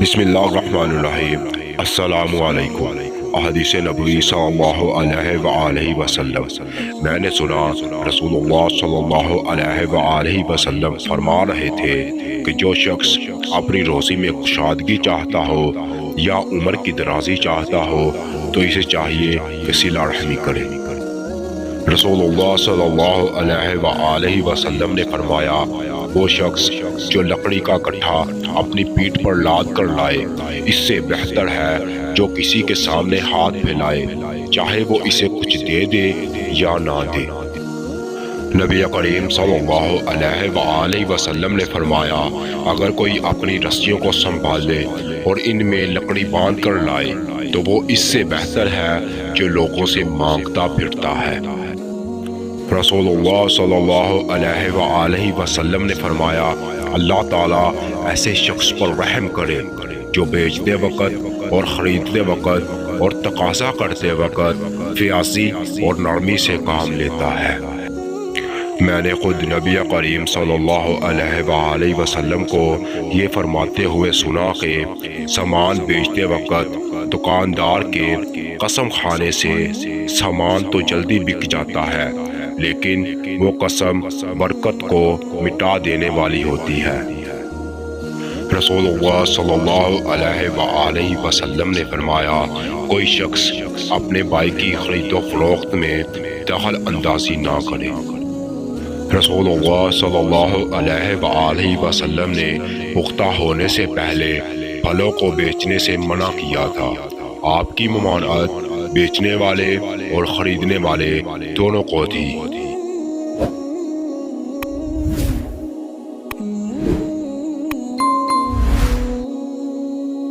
بسم اللہ الرحمن الرحیم۔ السلام علیکم۔ احادیث نبوی صلی اللہ علیہ وآلہ وسلم۔ میں نے سنا رسول اللہ صلی اللہ علیہ وآلہ وسلم فرما رہے تھے کہ جو شخص اپنی روزی میں کشادگی چاہتا ہو یا عمر کی درازی چاہتا ہو تو اسے چاہیے کہ صلہ رحمی کرے۔ رسول اللہ صلی اللہ علیہ وآلہ وسلم نے فرمایا، وہ شخص جو لکڑی کا کٹھا اپنی پیٹھ پر لاد کر لائے اس سے بہتر ہے جو کسی کے سامنے ہاتھ پھیلائے، چاہے وہ اسے کچھ دے دے یا نہ دے۔ نبی کریم صلی اللہ علیہ وآلہ وسلم نے فرمایا، اگر کوئی اپنی رسیوں کو سنبھال لے اور ان میں لکڑی باندھ کر لائے تو وہ اس سے بہتر ہے جو لوگوں سے مانگتا پھرتا ہے۔ رسول اللہ صلی اللہ علیہ وآلہ وسلم نے فرمایا، اللہ تعالیٰ ایسے شخص پر رحم کرے جو بیچتے وقت اور خریدتے وقت اور تقاضا کرتے وقت فیاضی اور نرمی سے کام لیتا ہے۔ میں نے خود نبی کریم صلی اللہ علیہ وآلہ وسلم کو یہ فرماتے ہوئے سنا کہ سامان بیچتے وقت دکاندار کے قسم کھانے سے سامان تو جلدی بک جاتا ہے، لیکن وہ قسم برکت کو مٹا دینے والی ہوتی ہے۔ رسول اللہ صلی اللہ علیہ وآلہ وسلم نے فرمایا، کوئی شخص اپنے بھائی کی خرید و فروخت میں دخل اندازی نہ کرے۔ رسول اللہ صلی اللہ علیہ وآلہ وسلم نے پختہ ہونے سے پہلے پھلوں کو بیچنے سے منع کیا تھا۔ آپ کی ممانعت بیچنے والے اور خریدنے والے دونوں کو تھی۔